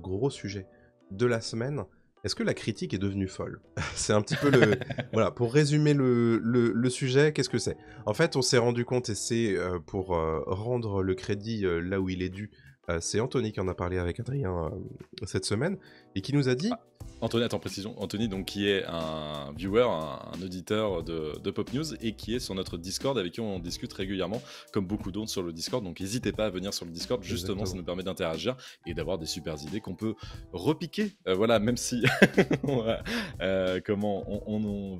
gros sujet de la semaine. Est-ce que la critique est devenue folle? C'est un petit peu le... Voilà, pour résumer le sujet, qu'est-ce que c'est? En fait, on s'est rendu compte, et c'est pour rendre le crédit là où il est dû, c'est Anthony qui en a parlé avec Adrien cette semaine, et qui nous a dit... Anthony, attends, précision. Anthony, donc, qui est un viewer, un auditeur de Pop News et qui est sur notre Discord avec qui on discute régulièrement, comme beaucoup d'autres sur le Discord. Donc, n'hésitez pas à venir sur le Discord. Justement, Exactement. ça nous permet d'interagir et d'avoir des super idées qu'on peut repiquer. Voilà, même si on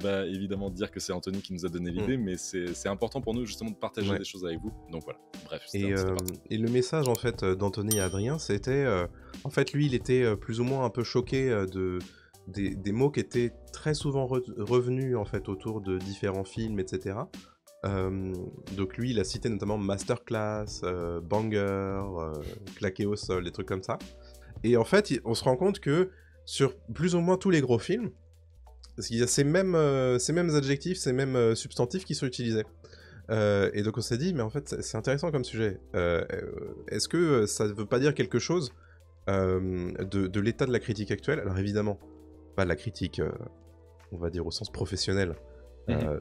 va évidemment dire que c'est Anthony qui nous a donné l'idée, mais c'est important pour nous justement de partager des choses avec vous. Donc voilà, bref. Et le message en fait d'Anthony et Adrien, c'était en fait lui il était plus ou moins un peu choqué des mots qui étaient très souvent revenus en fait autour de différents films, etc. Donc lui il a cité notamment masterclass, banger, claqué au sol, des trucs comme ça. Et en fait on se rend compte que sur plus ou moins tous les gros films, il y a ces mêmes adjectifs, ces mêmes substantifs qui sont utilisés. Et donc on s'est dit, mais en fait c'est intéressant comme sujet. Est-ce que ça ne veut pas dire quelque chose de l'état de la critique actuelle? Alors évidemment, pas de la critique, on va dire au sens professionnel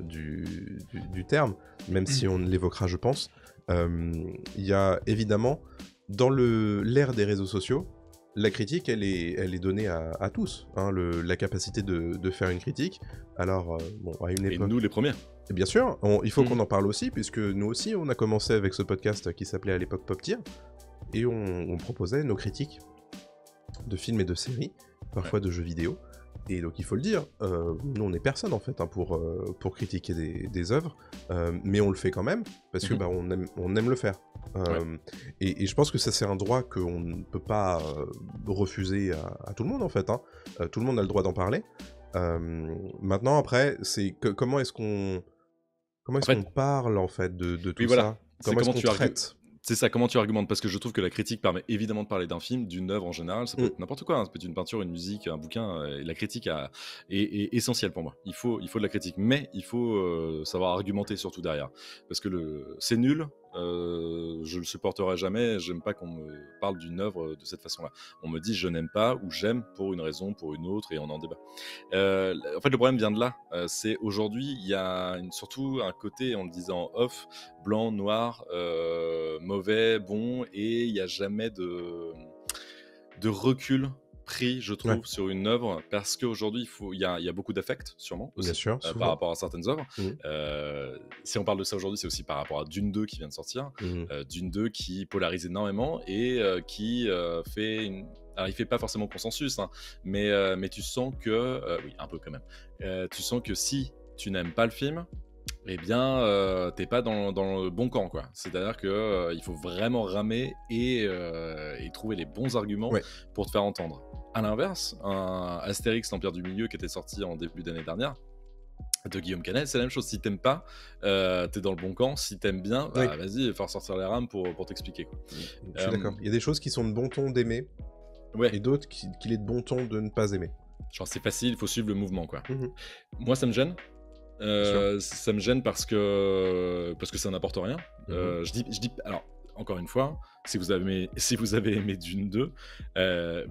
du terme, même si on l'évoquera je pense. Il y a évidemment, dans l'ère des réseaux sociaux, la critique, elle est donnée à tous, hein, la capacité de faire une critique. Alors, bon, à une époque... Et nous, les premiers. Et bien sûr, il faut qu'on en parle aussi, puisque nous aussi, on a commencé avec ce podcast qui s'appelait à l'époque Pop Tier, et on proposait nos critiques de films et de séries, parfois de jeux vidéo. Et donc, il faut le dire, nous, on n'est personne, en fait, hein, pour critiquer des œuvres, mais on le fait quand même, parce que on aime le faire. Et je pense que ça, c'est un droit qu'on ne peut pas refuser à tout le monde, en fait. Hein. Tout le monde a le droit d'en parler. Maintenant, après, c'est comment est-ce qu'on parle, en fait, de tout ça? Comment est-ce qu'on traite? C'est ça, comment tu argumentes? Parce que je trouve que la critique permet évidemment de parler d'un film, d'une œuvre en général, ça peut être n'importe quoi, hein. Ça peut être une peinture, une musique, un bouquin, et la critique est essentielle pour moi. Il faut de la critique, mais il faut savoir argumenter surtout derrière. Parce que c'est nul, je le supporterai jamais, j'aime pas qu'on me parle d'une œuvre de cette façon-là. On me dit je n'aime pas ou j'aime pour une raison, pour une autre, et on en débat. En fait, le problème vient de là. C'est aujourd'hui, il y a surtout un côté, on le disait en off, blanc, noir, mauvais, bon, et il n'y a jamais de recul pris, je trouve, sur une œuvre, parce qu'aujourd'hui, il y a beaucoup d'affect, sûrement, aussi, Bien sûr, par rapport à certaines œuvres. Si on parle de ça aujourd'hui, c'est aussi par rapport à Dune 2 qui vient de sortir. Dune 2 qui polarise énormément et qui fait une... Alors, il fait pas forcément consensus, hein, mais tu sens que... oui, un peu quand même. Tu sens que si tu n'aimes pas le film, eh bien, t'es pas dans le bon camp, quoi. C'est-à-dire que il faut vraiment ramer et trouver les bons arguments pour te faire entendre. À l'inverse, un Astérix, l'Empire du Milieu, qui était sorti en début d'année dernière, de Guillaume Canet, c'est la même chose. Si t'aimes pas, t'es dans le bon camp. Si t'aimes bien, vas-y, il va falloir sortir les rames pour t'expliquer, quoi. Je suis d'accord. Il y a des choses qui sont de bon ton d'aimer, et d'autres qu'il est de bon ton de ne pas aimer. Genre, c'est facile, il faut suivre le mouvement, quoi. Moi, ça me gêne. Ça me gêne parce que ça n'apporte rien. Je dis, alors, encore une fois, si vous avez aimé Dune 2,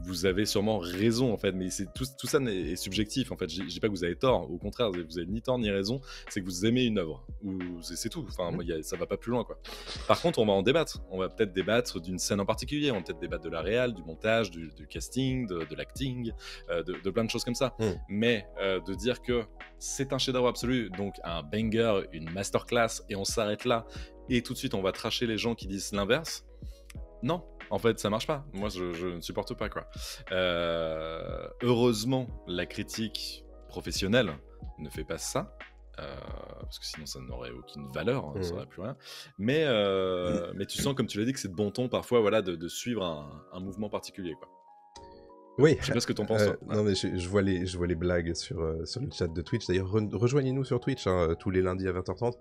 vous avez sûrement raison, en fait, mais tout ça est subjectif, en fait. Je dis pas que vous avez tort, au contraire, vous avez ni tort ni raison, c'est que vous aimez une œuvre, ou c'est tout. Enfin, moi, ça va pas plus loin, quoi. Par contre, on va en débattre. On va peut-être débattre d'une scène en particulier, on va peut-être débattre de la réal, du montage, du casting, de l'acting, de plein de choses comme ça. Mais de dire que c'est un chef-d'œuvre absolu, donc un banger, une masterclass, et on s'arrête là, et tout de suite on va tracher les gens qui disent l'inverse. Non, en fait, ça marche pas. Moi, je ne supporte pas, quoi. Heureusement, la critique professionnelle ne fait pas ça, parce que sinon, ça n'aurait aucune valeur, hein, ça n'aurait plus rien. Mais tu sens, comme tu l'as dit, que c'est de bon ton, parfois, voilà, de suivre un mouvement particulier, quoi. Oui. Je sais pas ce que t'en penses, toi. Non, mais je vois les blagues sur le chat de Twitch. D'ailleurs, rejoignez-nous sur Twitch, hein, tous les lundis à 20h30.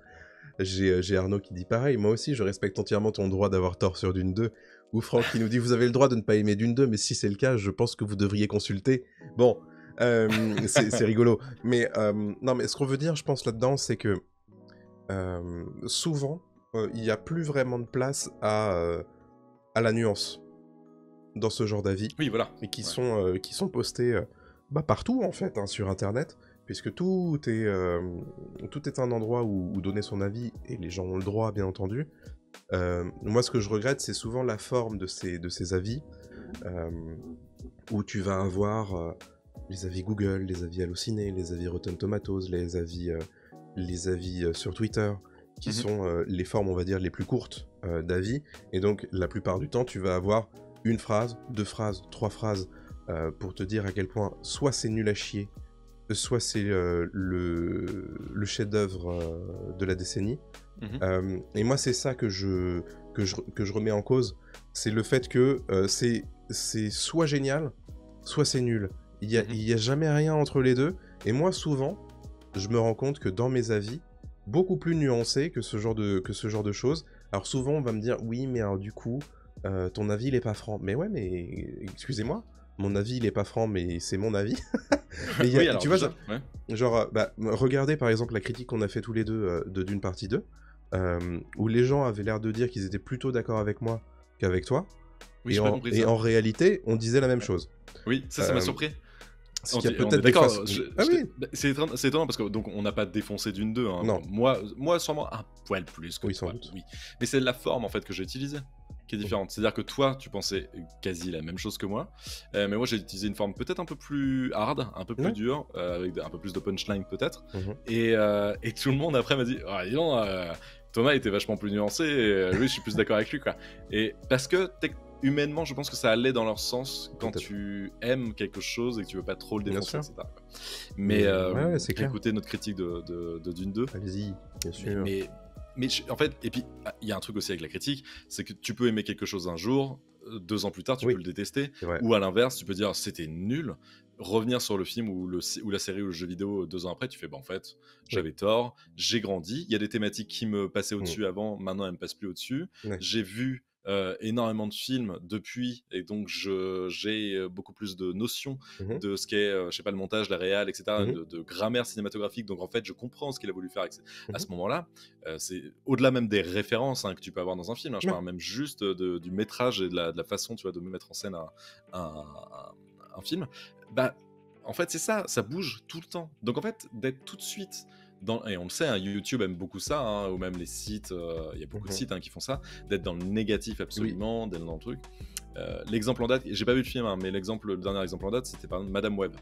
J'ai Arnaud qui dit pareil, moi aussi je respecte entièrement ton droit d'avoir tort sur Dune 2, ou Franck qui nous dit vous avez le droit de ne pas aimer Dune 2, mais si c'est le cas, je pense que vous devriez consulter. Bon, c'est rigolo. Mais non, mais ce qu'on veut dire, je pense, là-dedans, c'est que souvent, il n'y a plus vraiment de place à la nuance. dans ce genre d'avis. Oui, voilà. Et qui sont postés partout, en fait, hein, sur Internet, puisque tout est un endroit où donner son avis, et les gens ont le droit, bien entendu. Moi, ce que je regrette, c'est souvent la forme de ces avis, où tu vas avoir les avis Google, les avis Allociné, les avis Rotten Tomatoes, les avis sur Twitter, qui sont les formes, on va dire, les plus courtes d'avis. Et donc, la plupart du temps, tu vas avoir une phrase, 2 phrases, 3 phrases pour te dire à quel point soit c'est nul à chier, soit c'est le chef-d'œuvre de la décennie. Et moi, c'est ça que je remets en cause. C'est le fait que c'est soit génial, soit c'est nul. Il y a jamais rien entre les deux. Et moi, souvent, je me rends compte que dans mes avis, beaucoup plus nuancés que ce genre de choses. Alors souvent, on va me dire, oui, mais alors du coup, ton avis, il est pas franc. Mais ouais, mais excusez-moi, mon avis, il est pas franc, mais c'est mon avis. Mais oui, alors, tu vois, déjà, regardez par exemple la critique qu'on a fait tous les deux de Dune partie 2, où les gens avaient l'air de dire qu'ils étaient plutôt d'accord avec moi qu'avec toi. Oui, et en réalité, on disait la même chose. Oui, ça m'a surpris. On est d'accord. C'est étonnant parce que donc on n'a pas défoncé Dune 2. Hein. Non. Moi, sûrement un poil plus que oui, toi. Sans doute. Oui. Mais c'est la forme en fait que j'ai utilisée qui est différente. C'est-à-dire que toi, tu pensais quasi la même chose que moi, mais moi j'ai utilisé une forme peut-être un peu plus hard, un peu plus dure, avec un peu plus de punchline peut-être. Et tout le monde après m'a dit, ah, dis donc, Thomas était vachement plus nuancé. Et, lui, je suis plus d'accord avec lui, quoi. Et parce que humainement, je pense que ça allait dans leur sens quand tu aimes quelque chose et que tu veux pas trop le défoncer, etc. Mais c'est clair. Écoutez notre critique de Dune 2. Allez-y, bien sûr. Mais en fait, et puis il y a un truc aussi avec la critique, c'est que tu peux aimer quelque chose un jour, 2 ans plus tard, tu peux le détester, ou à l'inverse, tu peux dire c'était nul, revenir sur le film ou la série ou le jeu vidéo 2 ans après, tu fais en fait, j'avais tort, j'ai grandi, il y a des thématiques qui me passaient au-dessus avant, maintenant elles me passent plus au-dessus, j'ai vu énormément de films depuis, et donc j'ai beaucoup plus de notions de ce qu'est je sais pas, le montage, la réal, etc., de grammaire cinématographique. Donc en fait je comprends ce qu'il a voulu faire à ce moment-là. C'est au-delà même des références que tu peux avoir dans un film, je parle même juste du métrage et de la façon, tu vois, de mettre en scène un film. En fait c'est ça bouge tout le temps, donc en fait d'être tout de suite et on le sait, YouTube aime beaucoup ça, ou même les sites, il y a beaucoup de sites qui font ça, d'être dans le négatif absolument, d'être dans le truc. L'exemple en date, j'ai pas vu le film, mais le dernier exemple en date, c'était par exemple Madame Web.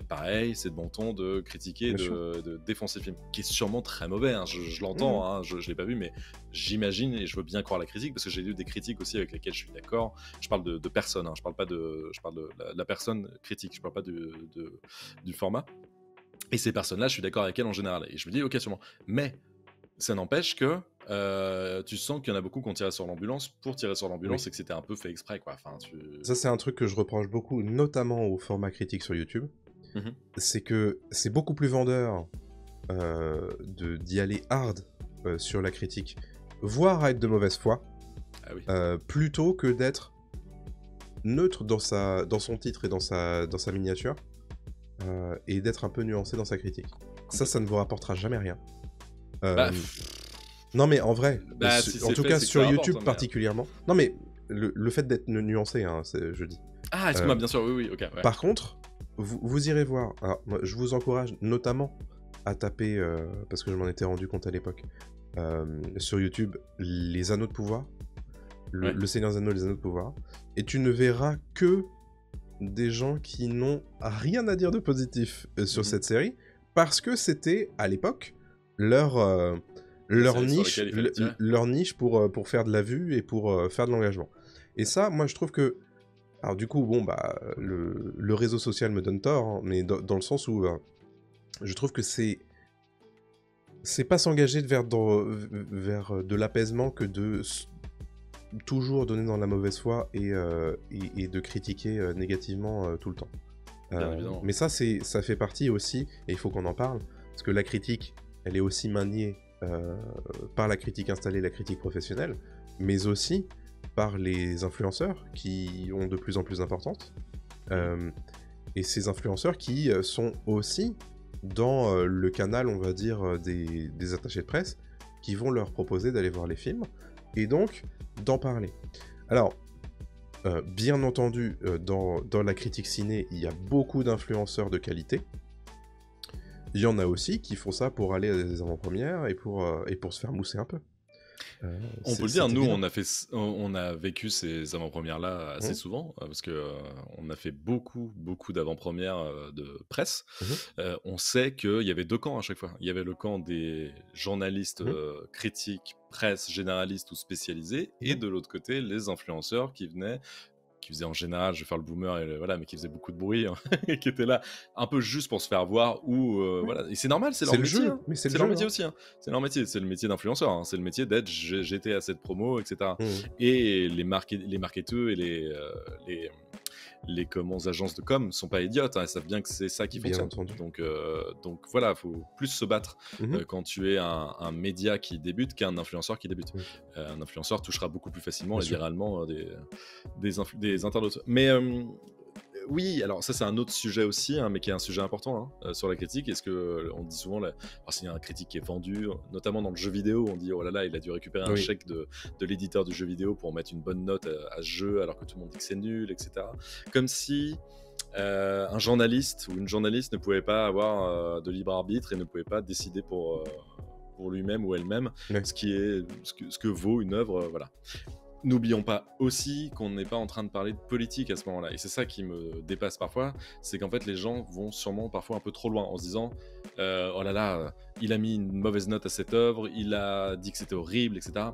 Pareil, c'est de bon ton de critiquer, de défoncer le film, qui est sûrement très mauvais, je l'entends, je l'ai pas vu, mais j'imagine et je veux bien croire la critique, parce que j'ai lu des critiques aussi avec lesquelles je suis d'accord. Je parle de personnes, je parle de la personne critique, je parle pas du format. Et ces personnes-là, je suis d'accord avec elles en général. Et je me dis, ok, sûrement. Mais ça n'empêche que tu sens qu'il y en a beaucoup qui ont tiré sur l'ambulance pour tirer sur l'ambulance et que c'était un peu fait exprès, quoi. Enfin, Ça, c'est un truc que je reproche beaucoup, notamment au format critique sur YouTube. C'est que c'est beaucoup plus vendeur d'y aller hard sur la critique, voire à être de mauvaise foi, plutôt que d'être neutre dans son titre et dans sa miniature. Et d'être un peu nuancé dans sa critique. Ça ne vous rapportera jamais rien. Non mais en vrai, en tout cas sur YouTube particulièrement. Non mais le fait d'être nuancé, je dis. Ah, excuse-moi, bien sûr, oui, ok. Ouais. Par contre, vous irez voir. Alors, moi, je vous encourage notamment à taper, parce que je m'en étais rendu compte à l'époque, sur YouTube, les Anneaux de pouvoir, le Seigneur des Anneaux, les Anneaux de pouvoir, et tu ne verras que des gens qui n'ont rien à dire de positif sur cette série, parce que c'était, à l'époque, leur niche pour faire de la vue et pour faire de l'engagement. Et ça, moi, je trouve que... Alors du coup, le réseau social me donne tort, mais dans le sens où je trouve que c'est pas s'engager vers de l'apaisement que de toujours donner dans la mauvaise foi et de critiquer négativement tout le temps. Mais ça fait partie aussi, et il faut qu'on en parle, parce que la critique, elle est aussi maniée par la critique installée, la critique professionnelle, mais aussi par les influenceurs qui ont de plus en plus d'importance. Et ces influenceurs qui sont aussi dans le canal, on va dire, des attachés de presse, qui vont leur proposer d'aller voir les films, et donc d'en parler. Alors, Bien entendu, dans la critique ciné, il y a beaucoup d'influenceurs de qualité. Il y en a aussi qui font ça pour aller à des avant-premières et pour se faire mousser un peu. On peut le dire, nous, on a vécu ces avant-premières-là assez souvent, parce qu'on a fait beaucoup d'avant-premières de presse. On sait qu'il y avait 2 camps à chaque fois. Il y avait le camp des journalistes critiques, presse, généralistes ou spécialisés, et de l'autre côté, les influenceurs qui faisaient en général, je vais faire le boomer, mais qui faisaient beaucoup de bruit, hein, et qui étaient là un peu juste pour se faire voir, ou voilà. Et c'est normal, c'est leur métier. Hein. Mais c'est leur métier aussi. Hein. C'est leur métier, c'est le métier d'influenceur. Hein. C'est le métier d'être j'étais à cette promo, etc. Et les marketeurs et les agences de com sont pas idiotes, hein, elles savent bien que c'est ça qui fonctionne. Donc voilà, faut plus se battre quand tu es un média qui débute qu'un influenceur qui débute. Un influenceur touchera beaucoup plus facilement et viralement des internautes. Mais oui, alors ça c'est un autre sujet aussi, hein, mais qui est un sujet important sur la critique. Est-ce que on dit souvent, s'il y a un critique qui est vendu, notamment dans le jeu vidéo, on dit oh là là, il a dû récupérer un chèque de l'éditeur du jeu vidéo pour mettre une bonne note à ce jeu, alors que tout le monde dit que c'est nul, etc. Comme si un journaliste ou une journaliste ne pouvait pas avoir de libre arbitre et ne pouvait pas décider pour lui-même ou elle-même ce que vaut une œuvre, voilà. N'oublions pas aussi qu'on n'est pas en train de parler de politique à ce moment-là. Et c'est ça qui me dépasse parfois, c'est qu'en fait les gens vont sûrement parfois un peu trop loin en se disant oh là là, il a mis une mauvaise note à cette œuvre, il a dit que c'était horrible, etc.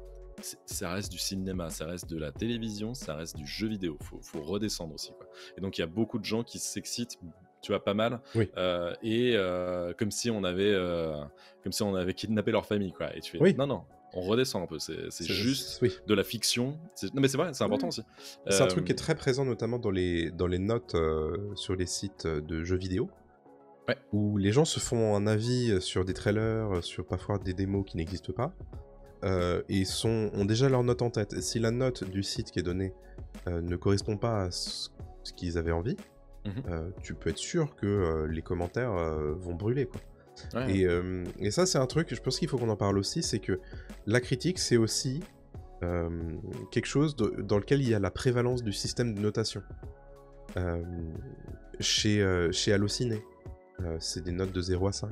Ça reste du cinéma, ça reste de la télévision, ça reste du jeu vidéo. Faut redescendre aussi, quoi. Et donc il y a beaucoup de gens qui s'excitent, tu vois, pas mal, comme si on avait kidnappé leur famille, quoi. Et tu fais non. On redescend un peu, c'est juste de la fiction. Non mais c'est vrai, c'est important aussi. C'est un truc qui est très présent notamment dans les notes sur les sites de jeux vidéo, où les gens se font un avis sur des trailers, sur parfois des démos qui n'existent pas, et ont déjà leur note en tête. Et si la note du site qui est donnée ne correspond pas à ce qu'ils avaient envie, tu peux être sûr que les commentaires vont brûler, quoi. Et ça c'est un truc, je pense qu'il faut qu'on en parle aussi, c'est que la critique c'est aussi quelque chose dans lequel il y a la prévalence du système de notation. Chez Allociné, c'est des notes de 0 à 5.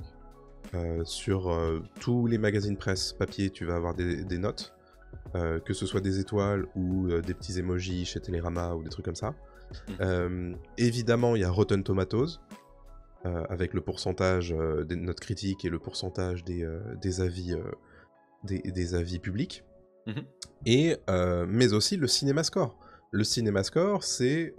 Sur tous les magazines presse papier, tu vas avoir des notes, que ce soit des étoiles ou des petits emojis chez Télérama ou des trucs comme ça. Évidemment, il y a Rotten Tomatoes, avec le pourcentage des notes critiques et le pourcentage des avis publics. Mais aussi le CinemaScore. Le CinemaScore, c'est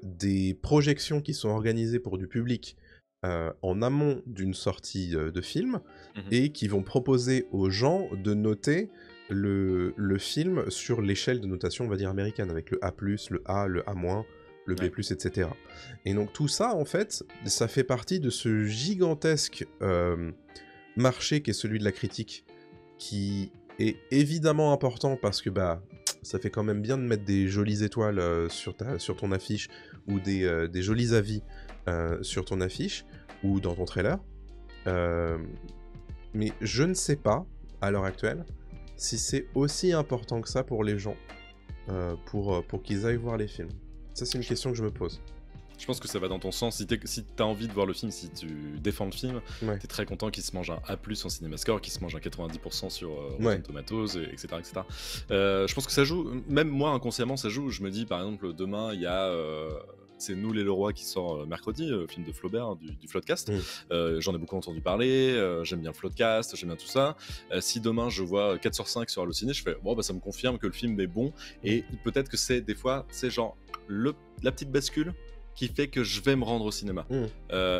des projections qui sont organisées pour du public en amont d'une sortie de film et qui vont proposer aux gens de noter le film sur l'échelle de notation, on va dire, américaine, avec le A+, le A, le A-, le B+, etc. Et donc tout ça, en fait, ça fait partie de ce gigantesque marché qui est celui de la critique, qui est évidemment important parce que ça fait quand même bien de mettre des jolies étoiles sur ton affiche, ou des jolis avis sur ton affiche, ou dans ton trailer. Mais je ne sais pas, à l'heure actuelle, si c'est aussi important que ça pour les gens, pour qu'ils aillent voir les films. Ça, c'est une question que je me pose. Je pense que ça va dans ton sens. Si t'as envie de voir le film, si tu défends le film, t'es très content qu'il se mange un A+ en CinemaScore, qu'il se mange un 90% sur Rotten Tomatoes, etc. Je pense que ça joue, même moi inconsciemment ça joue. Je me dis par exemple, demain il y a c'est Nous les Leroy qui sort mercredi, le film de Flaubert, du Floodcast. J'en ai beaucoup entendu parler, j'aime bien le Floodcast, j'aime bien tout ça. Si demain je vois 4 sur 5 sur Allociné, je fais ça me confirme que le film est bon, et peut-être que c'est des fois, c'est genre la petite bascule qui fait que je vais me rendre au cinéma.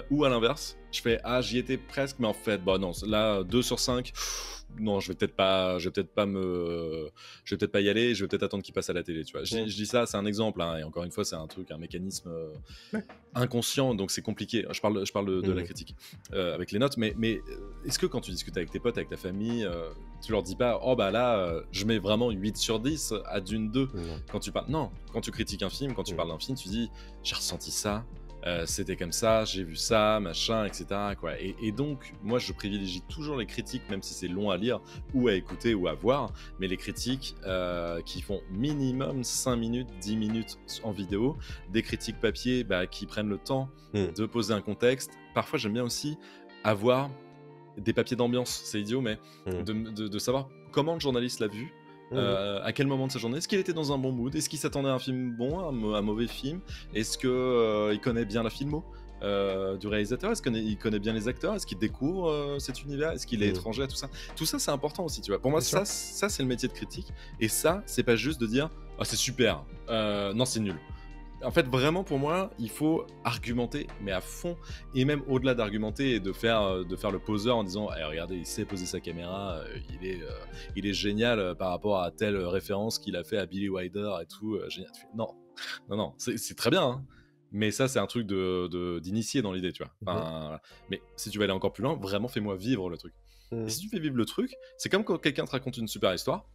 Ou à l'inverse, je fais j'y étais presque, mais en fait non, là 2 sur 5, non, je vais peut-être pas y aller, je vais peut-être attendre qu'il passe à la télé, tu vois. Je dis ça, c'est un exemple, hein, et encore une fois c'est un mécanisme inconscient, donc c'est compliqué. Je parle de la critique avec les notes, mais est-ce que quand tu discutes avec tes potes, avec ta famille, tu leur dis pas je mets vraiment 8 sur 10 à Dune 2 quand tu parles. Non, quand tu critiques un film, quand tu parles d'un film, tu dis j'ai ressenti ça c'était comme ça, j'ai vu ça, machin, etc. Quoi. Et donc, moi, je privilégie toujours les critiques, même si c'est long à lire, ou à écouter, ou à voir, mais les critiques qui font minimum 5 minutes, 10 minutes en vidéo, des critiques papier qui prennent le temps de poser un contexte. Parfois, j'aime bien aussi avoir des papiers d'ambiance, c'est idiot, mais de savoir comment le journaliste l'a vu, à quel moment de sa journée, est-ce qu'il était dans un bon mood, est-ce qu'il s'attendait à un film bon, un mauvais film, est-ce qu'il connaît bien la filmo du réalisateur, est-ce qu'il connaît bien les acteurs, est-ce qu'il découvre cet univers, est-ce qu'il est étranger à tout ça c'est important aussi, tu vois. Pour moi, ça c'est le métier de critique, et ça c'est pas juste de dire ah c'est super, non c'est nul. En fait, vraiment, pour moi, il faut argumenter, mais à fond. Et même au-delà d'argumenter et de faire le poseur en disant hey, regardez, il sait poser sa caméra, il est génial par rapport à telle référence qu'il a fait à Billy Wilder et tout. Génial. Non, c'est très bien. Hein. Mais ça, c'est un truc d'initié dans l'idée, tu vois. Enfin, mais si tu veux aller encore plus loin, vraiment, fais-moi vivre le truc. Et si tu fais vivre le truc, c'est comme quand quelqu'un te raconte une super histoire.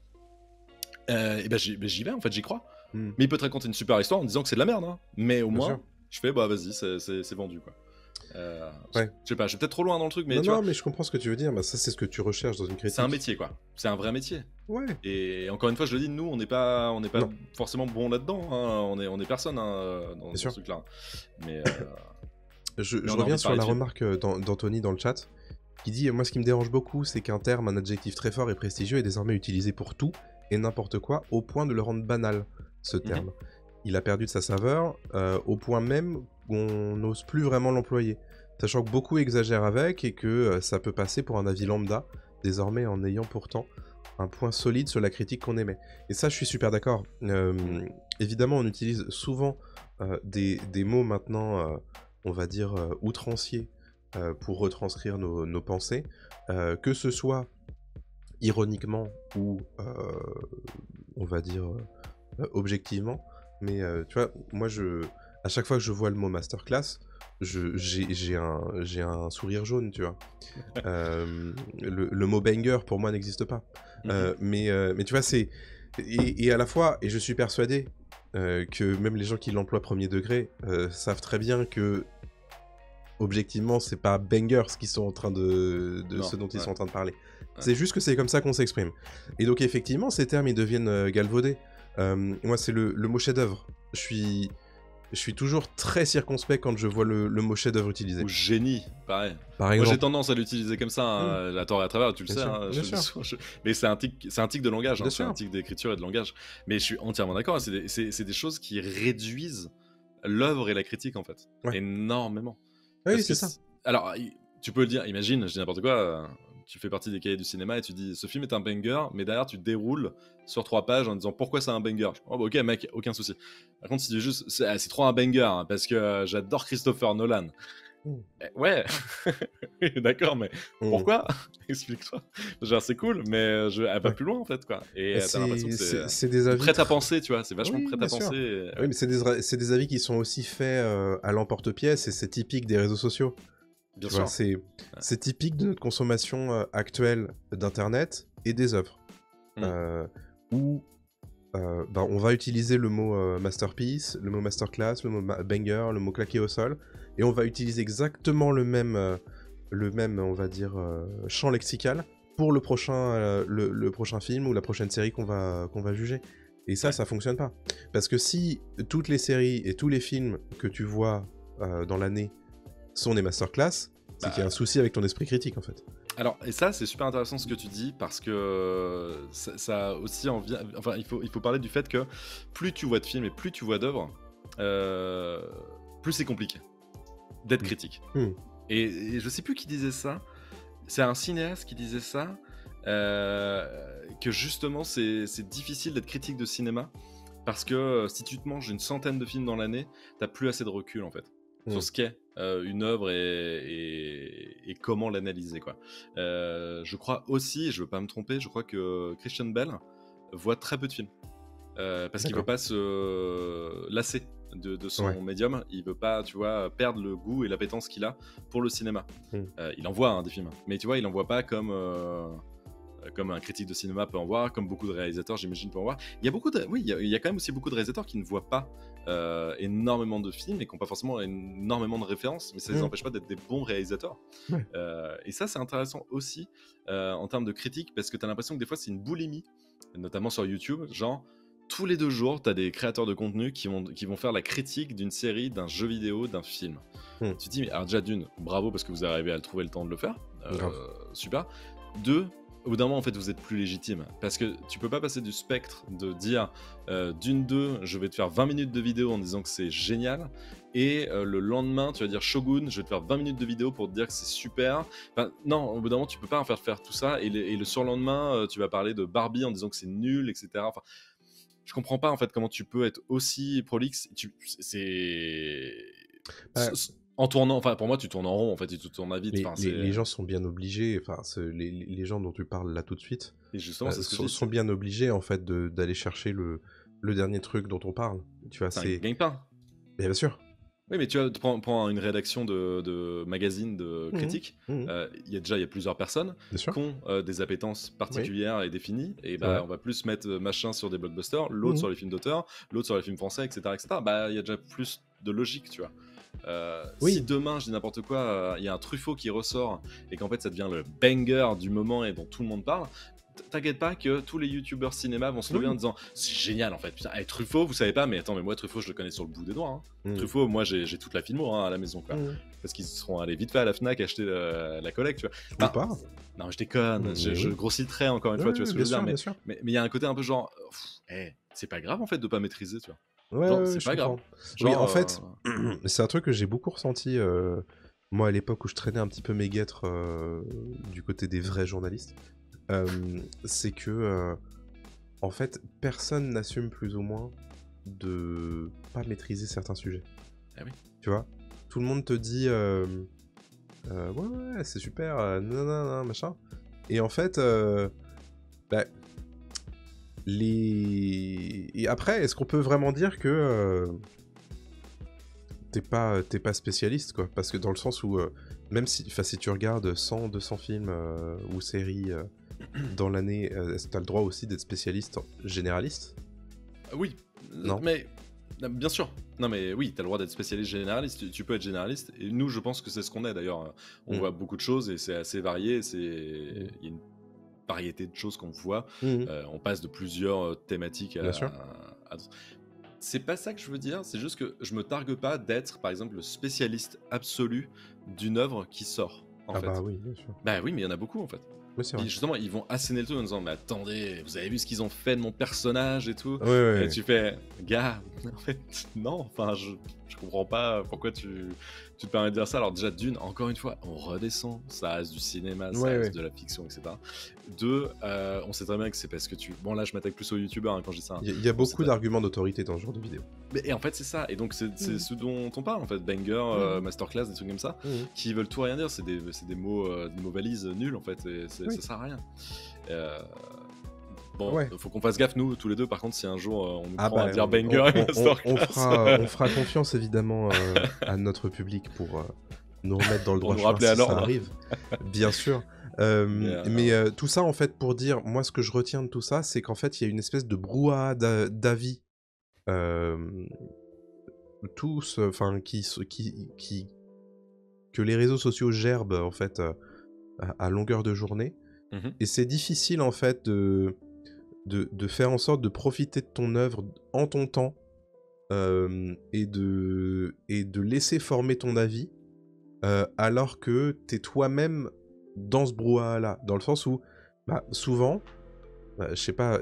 Et j'y vais, en fait, j'y crois. Mais il peut te raconter une super histoire en disant que c'est de la merde, hein. Mais au moins, je fais vas-y, c'est vendu, quoi. Je sais pas, je suis peut-être trop loin dans le truc, mais non, mais je comprends ce que tu veux dire. Ça, c'est ce que tu recherches dans une critique. C'est un métier, quoi. C'est un vrai métier. Ouais. Et encore une fois, je le dis, nous, on n'est pas forcément bon là-dedans. Hein. On est personne dans ce truc-là. Mais je reviens sur la remarque d'Anthony dans le chat, qui dit moi, ce qui me dérange beaucoup, c'est qu'un terme, un adjectif très fort et prestigieux est désormais utilisé pour tout et n'importe quoi, au point de le rendre banal, ce terme. Il a perdu de sa saveur, au point même qu'on n'ose plus vraiment l'employer, sachant que beaucoup exagèrent avec et que ça peut passer pour un avis lambda, désormais en ayant pourtant un point solide sur la critique qu'on émet. Et ça, je suis super d'accord. Évidemment, on utilise souvent des mots maintenant, on va dire, outranciers pour retranscrire nos pensées, que ce soit ironiquement ou on va dire objectivement, mais tu vois, moi à chaque fois que je vois le mot masterclass, j'ai un sourire jaune, tu vois. Le mot banger pour moi n'existe pas. Mais tu vois, c'est et à la fois, et je suis persuadé que même les gens qui l'emploient premier degré savent très bien que objectivement, c'est pas bangers qui sont en train ce dont ils sont en train de parler. C'est juste que c'est comme ça qu'on s'exprime. Et donc effectivement, ces termes, ils deviennent galvaudés. Moi, c'est le mot chef-d'œuvre. Je suis toujours très circonspect quand je vois le mot chef-d'œuvre utilisé. Ou génie, pareil. Par exemple. Moi, j'ai tendance à l'utiliser comme ça, à tort et à travers, tu le sais. Mais c'est un tic de langage, c'est un tic d'écriture et de langage. Mais je suis entièrement d'accord, c'est des choses qui réduisent l'œuvre et la critique, en fait. Énormément. Oui, c'est ça. Alors, tu peux le dire, imagine, je dis n'importe quoi, tu fais partie des cahiers du cinéma et tu dis ce film est un banger, mais derrière tu déroules sur 3 pages en disant pourquoi c'est un banger. Oh, bah, ok mec, aucun souci. Par contre, si tu dis juste c'est trop un banger hein, parce que j'adore Christopher Nolan. Ouais, d'accord, mais pourquoi? Explique-toi. Genre, c'est cool, mais elle va plus loin en fait, quoi. Et t'as l'impression que c'est des avis prêt à penser, tu vois. C'est vachement prêt à penser. Oui, mais c'est des avis qui sont aussi faits à l'emporte-pièce et c'est typique des réseaux sociaux. Bien sûr. C'est typique de notre consommation actuelle d'internet et des œuvres. Où on va utiliser le mot masterpiece, le mot masterclass, le mot banger, le mot claqué au sol, et on va utiliser exactement le même on va dire, champ lexical pour le prochain film ou la prochaine série qu'on va juger. Et ça fonctionne pas. Parce que si toutes les séries et tous les films que tu vois dans l'année sont des masterclass, c'est qu'il y a un souci avec ton esprit critique, en fait. Alors, et ça, c'est super intéressant ce que tu dis, parce que ça aussi en vient... Enfin, il faut parler du fait que plus tu vois de films et plus tu vois d'œuvres, plus c'est compliqué d'être critique. Et je sais plus qui disait ça, c'est un cinéaste qui disait ça, que justement, c'est difficile d'être critique de cinéma, parce que si tu te manges une centaine de films dans l'année, t'as plus assez de recul, en fait, sur ce qu'est une œuvre et comment l'analyser, quoi. Je crois aussi, je veux pas me tromper, je crois que Christian Bale voit très peu de films parce qu'il veut pas se lasser de son médium. Il veut pas, tu vois, perdre le goût et l'appétence qu'il a pour le cinéma. Il en voit des films, mais tu vois, il en voit pas comme comme un critique de cinéma peut en voir, comme beaucoup de réalisateurs, j'imagine, peut en voir. Il y a beaucoup de, oui, il y a quand même aussi beaucoup de réalisateurs qui ne voient pas énormément de films et qui n'ont pas forcément énormément de références, mais ça ne les empêche pas d'être des bons réalisateurs. Ouais. Et ça, c'est intéressant aussi en termes de critique, parce que tu as l'impression que des fois, c'est une boulimie, notamment sur YouTube, genre tous les 2 jours, tu as des créateurs de contenu qui vont faire la critique d'une série, d'un jeu vidéo, d'un film. Tu te dis, mais alors déjà d'une, bravo parce que vous arrivez à trouver le temps de le faire, super. 2, au bout d'un moment, en fait, vous êtes plus légitime, parce que tu peux pas passer du spectre de dire d'une 2, je vais te faire 20 minutes de vidéo en disant que c'est génial, et le lendemain, tu vas dire Shogun, je vais te faire 20 minutes de vidéo pour te dire que c'est super. Enfin, non, au bout d'un moment, tu peux pas faire tout ça, et le surlendemain, tu vas parler de Barbie en disant que c'est nul, etc. Enfin, je comprends pas en fait comment tu peux être aussi prolixe. En tournant, enfin pour moi tu tournes en rond en fait, tu tournes à vite. Les gens sont bien obligés, enfin les gens dont tu parles là tout de suite, et justement, sont bien obligés en fait d'aller chercher le dernier truc dont on parle. Tu vois, c'est un gagne-pain. Bien sûr. Oui, mais tu vois, prends une rédaction de magazine de critique. Il y a plusieurs personnes qui ont des appétences particulières et définies. Et bah, on va plus mettre machin sur des blockbusters, l'autre sur les films d'auteur, l'autre sur les films français, etc. Bah, il y a déjà plus de logique, tu vois. Si demain, je dis n'importe quoi, il y a un Truffaut qui ressort et qu'en fait ça devient le banger du moment et dont tout le monde parle, t'inquiète pas que tous les youtubeurs cinéma vont se lever en disant c'est génial en fait. Putain, hey, Truffaut, vous savez pas, mais attends, mais moi Truffaut je le connais sur le bout des doigts. Truffaut, moi j'ai toute la filmo à la maison, quoi. Parce qu'ils seront allés vite fait à la Fnac acheter la collecte, tu vois. Ou pas. Non, je déconne, je grossis le trait encore une fois, tu vois ce que je veux dire. Mais il y a un côté un peu genre, c'est pas grave en fait de pas maîtriser, tu vois. Ouais, c'est pas grave. Genre, oui, en fait, c'est un truc que j'ai beaucoup ressenti, moi, à l'époque où je traînais un petit peu mes guêtres du côté des vrais journalistes. C'est que, en fait, personne n'assume plus ou moins de pas maîtriser certains sujets. Ah oui. Tu vois, tout le monde te dit ouais, c'est super, non, machin. Et en fait, et après, est-ce qu'on peut vraiment dire que t'es pas spécialiste, quoi? Parce que dans le sens où, même si tu regardes 100, 200 films ou séries dans l'année, est-ce que t'as le droit aussi d'être spécialiste généraliste? Oui. Non. Mais bien sûr. Non mais oui, t'as le droit d'être spécialiste généraliste, tu peux être généraliste, et nous je pense que c'est ce qu'on est d'ailleurs. On voit beaucoup de choses et c'est assez varié, il y a une variété de choses qu'on voit, on passe de plusieurs thématiques à d'autres. C'est pas ça que je veux dire, c'est juste que je me targue pas d'être par exemple le spécialiste absolu d'une œuvre qui sort en fait. Bah oui, bien sûr. Bah oui, mais il y en a beaucoup en fait. Oui, c'est vrai. Et justement, ils vont asséner le tout en disant mais attendez, vous avez vu ce qu'ils ont fait de mon personnage et tout. Ouais. Et tu fais gars, en fait non, enfin je comprends pas pourquoi tu te permets de dire ça. Alors déjà d'une, encore une fois, on redescend, ça reste du cinéma, ça reste de la fiction, etc. Deux, on sait très bien que c'est parce que bon là je m'attaque plus aux youtubeurs quand je dis ça. Il y a beaucoup d'arguments d'autorité dans ce genre de vidéo. Et en fait c'est ça, et donc c'est ce dont on parle en fait, banger, masterclass, des trucs comme ça, qui veulent tout rien dire, c'est des mots valises nuls en fait, et ça sert à rien. Bon, faut qu'on fasse gaffe nous tous les deux par contre si un jour on nous prend à dire banger et masterclass. On fera confiance évidemment à notre public pour nous remettre dans le droit chemin si ça arrive, bien sûr. Mais tout ça en fait pour dire, moi ce que je retiens de tout ça, c'est qu'en fait il y a une espèce de brouhaha d'avis tous, enfin que les réseaux sociaux gerbent en fait à longueur de journée, et c'est difficile en fait de faire en sorte de profiter de ton œuvre en ton temps et de laisser former ton avis alors que t'es toi-même dans ce brouhaha-là, dans le sens où souvent, je sais pas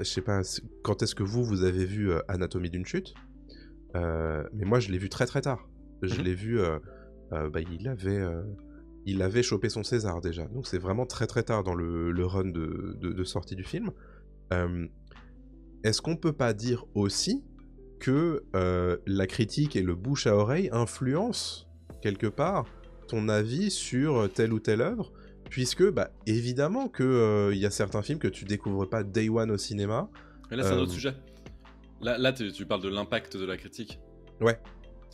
quand est-ce que vous avez vu Anatomie d'une chute, mais moi je l'ai vu très très tard. Je l'ai vu, il avait chopé son César déjà, donc c'est vraiment très très tard dans le run de sortie du film. Est-ce qu'on peut pas dire aussi que la critique et le bouche à oreille influencent quelque part ton avis sur telle ou telle œuvre, puisque évidemment que y a certains films que tu découvres pas day one au cinéma. Mais là c'est un autre sujet. Là tu parles de l'impact de la critique. Ouais.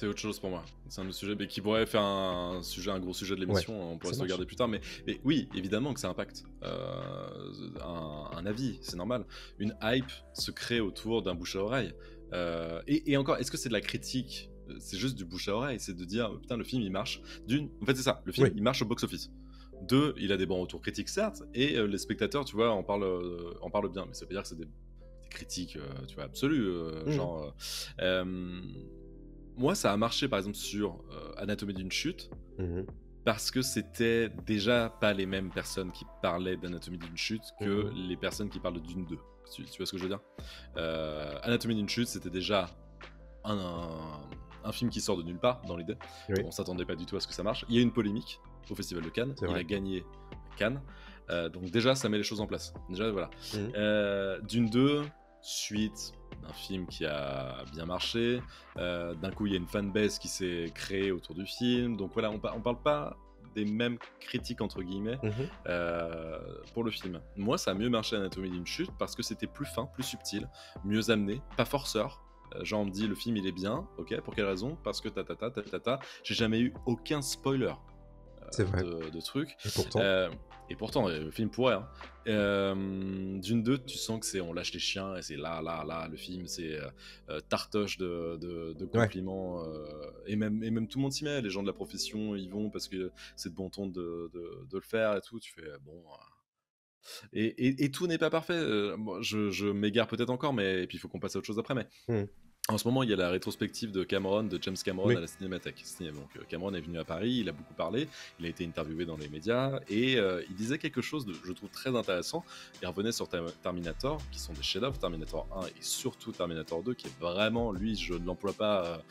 C'est autre chose pour moi. C'est un autre sujet, mais qui pourrait faire un gros sujet de l'émission. On pourrait se regarder plus tard. Mais oui, évidemment que ça impacte un avis, c'est normal. Une hype se crée autour d'un bouche à oreille. Et encore, est-ce que c'est de la critique? C'est juste du bouche à oreille, c'est de dire putain, le film il marche. En fait, c'est ça, le film il marche au box-office. 2, il a des bons retours critiques, certes, et les spectateurs, tu vois, en parlent bien. Mais ça veut dire que c'est des critiques, tu vois, absolues. Genre. Moi, ça a marché par exemple sur Anatomie d'une chute, parce que c'était déjà pas les mêmes personnes qui parlaient d'Anatomie d'une chute que les personnes qui parlent de Dune 2. Tu vois ce que je veux dire? Anatomie d'une chute, c'était déjà un film qui sort de nulle part dans l'idée. On s'attendait pas du tout à ce que ça marche. Il y a une polémique au Festival de Cannes, il a gagné Cannes, donc déjà ça met les choses en place. Déjà voilà. Dune 2, suite d'un film qui a bien marché, d'un coup il y a une fanbase qui s'est créée autour du film, donc voilà, on parle pas des mêmes critiques entre guillemets pour le film. Moi ça a mieux marché Anatomie d'une chute parce que c'était plus fin, plus subtil, mieux amené, pas forceur. Genre on me dit le film il est bien, ok, pour quelle raison? Parce que j'ai jamais eu aucun spoiler de trucs. Et pourtant, le film pourrait. Dune 2, tu sens que on lâche les chiens et c'est là, le film, c'est tartoche de compliments. Et même tout le monde s'y met, les gens de la profession y vont parce que c'est de bon ton de le faire et tout. Tu fais bon. Et tout n'est pas parfait. Je m'égare peut-être encore, mais et puis il faut qu'on passe à autre chose après. Mais en ce moment, il y a la rétrospective de James Cameron à la Cinémathèque. Donc Cameron est venu à Paris, il a beaucoup parlé, il a été interviewé dans les médias et il disait quelque chose de, je trouve, très intéressant. Il revenait sur Terminator, qui sont des chefs-d'œuvre, Terminator 1 et surtout Terminator 2, qui est vraiment, lui, je ne l'emploie pas,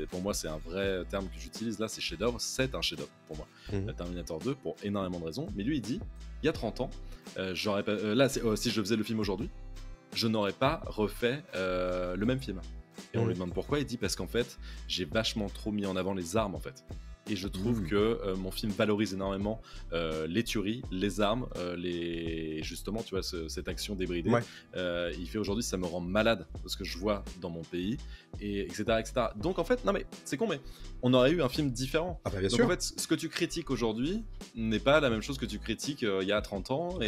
pour moi, c'est un vrai terme que j'utilise là, c'est chef-d'œuvre, c'est un chef-d'œuvre pour moi. Terminator 2, pour énormément de raisons, mais lui, il dit, il y a 30 ans, j'aurais pas, si je faisais le film aujourd'hui, je n'aurais pas refait le même film. Et on lui demande pourquoi, il dit parce qu'en fait, j'ai vachement trop mis en avant les armes en fait. Et je trouve que mon film valorise énormément les tueries, les armes, justement, tu vois, cette action débridée. Il fait aujourd'hui, ça me rend malade parce que je vois dans mon pays, et etc., etc. Donc en fait, non mais c'est con, mais on aurait eu un film différent. Ah bah bien Donc sûr. En fait, ce que tu critiques aujourd'hui n'est pas la même chose que tu critiques il y a 30 ans.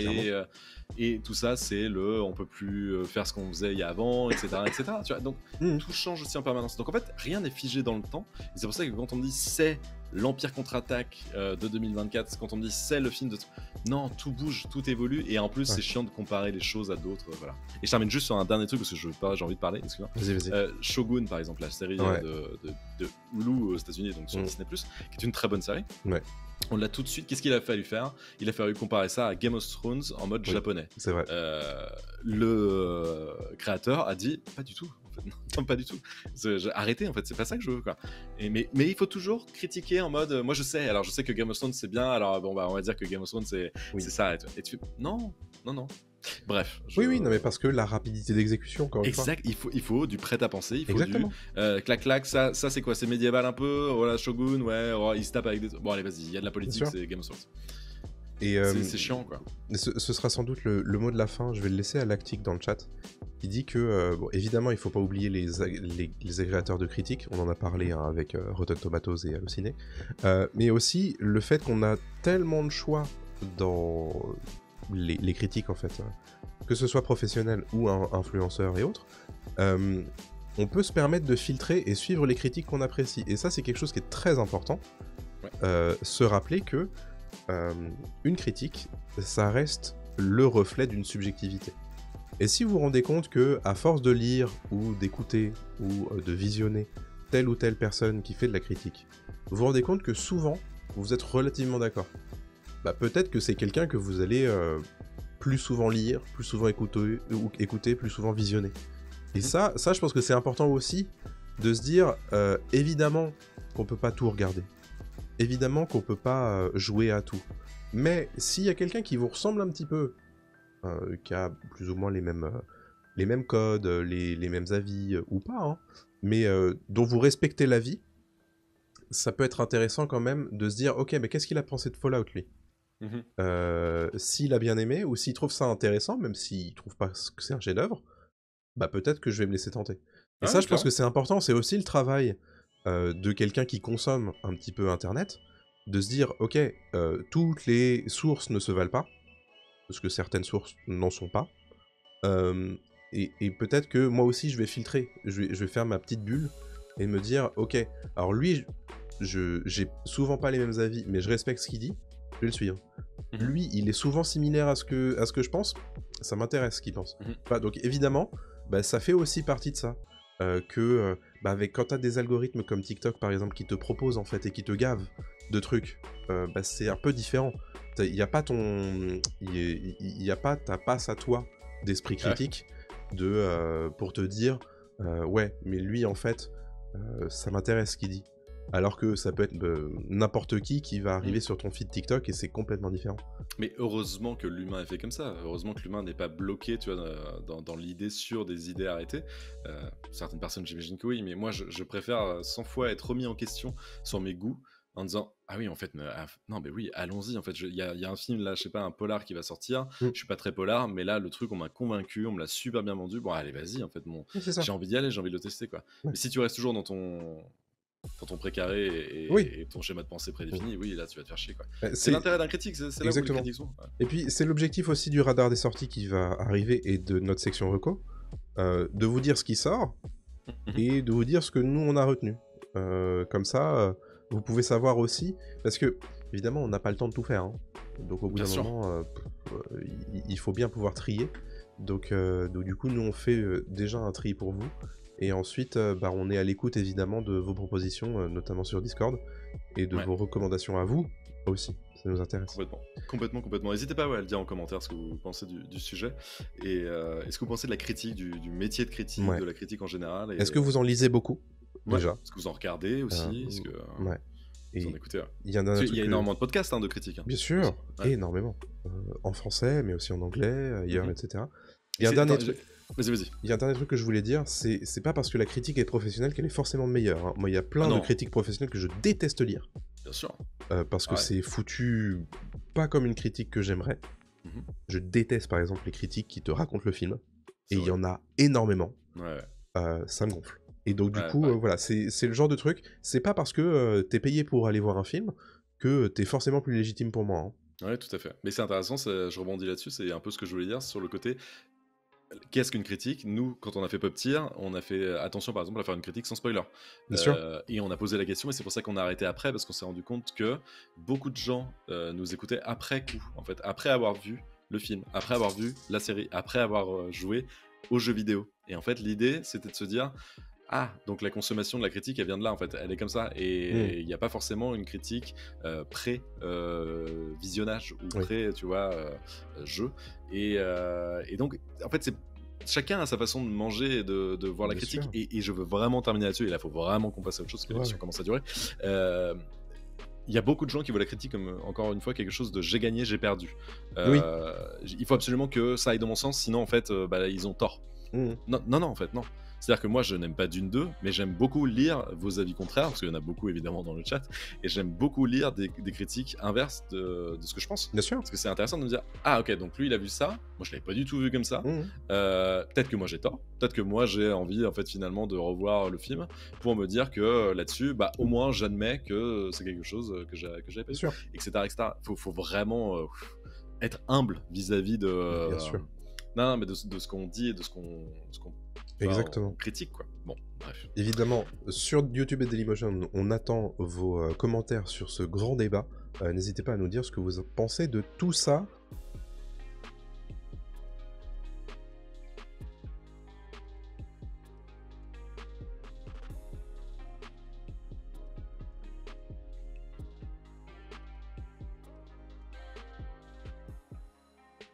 Et tout ça, c'est on peut plus faire ce qu'on faisait il y a avant, etc., etc. Tu vois, donc tout change aussi en permanence. Donc en fait, rien n'est figé dans le temps. Et c'est pour ça que quand on me dit c'est l'Empire contre-attaque de 2024, quand on me dit c'est le film de... Non, tout bouge, tout évolue, et en plus c'est chiant de comparer les choses à d'autres, voilà. Et je termine juste sur un dernier truc parce que j'ai envie de parler, excuse-moi. Vas-y. Shogun par exemple, la série de Hulu aux États-Unis, donc sur Disney+, qui est une très bonne série. On l'a tout de suite. Qu'est-ce qu'il a fallu faire? Il a fallu comparer ça à Game of Thrones en mode japonais. C'est vrai. Le créateur a dit pas du tout. En fait. Non, pas du tout. Arrêtez, en fait, c'est pas ça que je veux, quoi. Mais il faut toujours critiquer en mode. Moi, je sais que Game of Thrones c'est bien. Alors bon, bah, on va dire que Game of Thrones c'est ça. Et tu fais non. Bref. Oui, non, mais parce que la rapidité d'exécution, quand même. Exact, il faut du prêt-à-penser, il faut du clac, ça c'est quoi? C'est médiéval un peu, voilà, Shogun, il se tape avec des... Bon allez, vas-y, il y a de la politique, c'est Game of Thrones. Et c'est chiant, quoi. Ce sera sans doute le mot de la fin, je vais le laisser à Lactique dans le chat, qui dit que, évidemment, il faut pas oublier les agrégateurs de critiques, on en a parlé avec Rotten Tomatoes et Allociné, mais aussi le fait qu'on a tellement de choix dans... Les critiques en fait, que ce soit professionnel ou influenceur et autres, on peut se permettre de filtrer et suivre les critiques qu'on apprécie. Et ça, c'est quelque chose qui est très important. Se rappeler que une critique, ça reste le reflet d'une subjectivité. Et si vous vous rendez compte que, à force de lire ou d'écouter ou de visionner telle ou telle personne qui fait de la critique, vous vous rendez compte que souvent, vous êtes relativement d'accord. Bah, peut-être que c'est quelqu'un que vous allez plus souvent lire, plus souvent écouter, plus souvent visionner. Et ça, je pense que c'est important aussi de se dire, évidemment qu'on peut pas tout regarder. Évidemment qu'on peut pas jouer à tout. Mais s'il y a quelqu'un qui vous ressemble un petit peu, qui a plus ou moins les mêmes codes, les mêmes avis, ou pas, hein, mais dont vous respectez l'avis, ça peut être intéressant quand même de se dire, ok, mais qu'est-ce qu'il a pensé de Fallout, lui ? S'il a bien aimé, ou s'il trouve ça intéressant, même s'il trouve pas que c'est un chef-d'œuvre, bah peut-être que je vais me laisser tenter. Et ça, je pense que c'est important, c'est aussi le travail de quelqu'un qui consomme un petit peu Internet, de se dire, ok, toutes les sources ne se valent pas, parce que certaines sources n'en sont pas, et peut-être que moi aussi je vais filtrer, je vais faire ma petite bulle, et me dire, ok, alors lui, j'ai souvent pas les mêmes avis, mais je respecte ce qu'il dit, je vais le suivre. Lui, il est souvent similaire à ce que je pense, ça m'intéresse ce qu'il pense. Donc évidemment, ça fait aussi partie de ça. Quand t'as des algorithmes comme TikTok par exemple qui te proposent en fait et qui te gavent de trucs, c'est un peu différent. Il y a pas ta passe à toi d'esprit critique pour te dire ouais, mais lui en fait ça m'intéresse ce qu'il dit. Alors que ça peut être n'importe qui va arriver sur ton feed TikTok et c'est complètement différent. Mais heureusement que l'humain est fait comme ça. Heureusement que l'humain n'est pas bloqué, tu vois, dans l'idée sur des idées arrêtées. Certaines personnes, j'imagine que oui, mais moi, je préfère 100 fois être remis en question sur mes goûts en disant ah oui en fait non mais oui allons-y en fait il y a un film là je sais pas un polar qui va sortir, je suis pas très polar mais là le truc on m'a convaincu, on me l'a super bien vendu, bon allez vas-y en fait j'ai envie d'y aller, j'ai envie de le tester quoi. Mais si tu restes toujours dans ton précaré et ton schéma de pensée prédéfini, oui, là, tu vas te faire chier, quoi. C'est l'intérêt d'un critique, c'est là où les critiques sont. Ouais. Et puis, c'est l'objectif aussi du radar des sorties qui va arriver et de notre section reco, de vous dire ce qui sort et de vous dire ce que nous, on a retenu. Comme ça, vous pouvez savoir aussi, parce que, évidemment, on n'a pas le temps de tout faire. Hein. Donc, au bout d'un moment, il faut bien pouvoir trier. Donc du coup, nous, on fait déjà un tri pour vous. Et ensuite, on est à l'écoute évidemment de vos propositions, notamment sur Discord, et de vos recommandations à vous aussi, ça nous intéresse. Complètement. N'hésitez pas à le dire en commentaire ce que vous pensez du sujet, et ce que vous pensez de la critique, du métier de critique, de la critique en général. Est-ce que vous en lisez beaucoup déjà? Est-ce que vous en regardez aussi? Est-ce que vous en écoutez? Il y a énormément de podcasts de critiques. Bien sûr, énormément. En français, mais aussi en anglais, ailleurs, etc. Il y a un dernier truc. Vas-y. Il y a un dernier truc que je voulais dire, c'est pas parce que la critique est professionnelle qu'elle est forcément meilleure. Hein. Moi, il y a plein de critiques professionnelles que je déteste lire. Bien sûr. Parce que c'est foutu pas comme une critique que j'aimerais. Je déteste par exemple les critiques qui te racontent le film. Et il y en a énormément. Ça me gonfle. Et donc du coup, voilà, c'est le genre de truc. C'est pas parce que t'es payé pour aller voir un film que t'es forcément plus légitime pour moi. Hein. Ouais, tout à fait. Mais c'est intéressant, je rebondis là-dessus, c'est un peu ce que je voulais dire sur le côté... Qu'est-ce qu'une critique? Nous, quand on a fait Pop Tier, on a fait attention par exemple à faire une critique sans spoiler. Bien sûr. Et on a posé la question, et c'est pour ça qu'on a arrêté après, parce qu'on s'est rendu compte que beaucoup de gens nous écoutaient après coup, en fait, après avoir vu le film, après avoir vu la série, après avoir joué aux jeux vidéo. Et en fait, l'idée, c'était de se dire... Ah, donc la consommation de la critique, elle vient de là, en fait, elle est comme ça. Et il n'y a pas forcément une critique pré-visionnage ou pré, tu vois, jeu. Et donc, en fait, chacun a sa façon de manger et de voir la critique. Et je veux vraiment terminer là-dessus. Et là, il faut vraiment qu'on passe à autre chose, parce que l'émission commence à durer. Il y a beaucoup de gens qui voient la critique comme, encore une fois, quelque chose de j'ai gagné, j'ai perdu. Il faut absolument que ça aille dans mon sens, sinon, en fait, ils ont tort. Non, en fait, non. C'est-à-dire que moi, je n'aime pas Dune 2, mais j'aime beaucoup lire vos avis contraires, parce qu'il y en a beaucoup évidemment dans le chat, et j'aime beaucoup lire des critiques inverses de ce que je pense. Bien sûr. Parce que c'est intéressant de me dire, ah ok, donc lui il a vu ça, moi je l'avais pas du tout vu comme ça, peut-être que moi j'ai tort, peut-être que moi j'ai envie en fait finalement de revoir le film pour me dire que là-dessus, au moins j'admets que c'est quelque chose que j'avais pas vu, etc. Faut vraiment être humble vis-à-vis de... Bien sûr. Non, mais de ce qu'on dit et de ce qu'on Exactement. Critique quoi. Bon, bref. Évidemment, sur YouTube et Dailymotion, on attend vos commentaires sur ce grand débat. N'hésitez pas à nous dire ce que vous pensez de tout ça.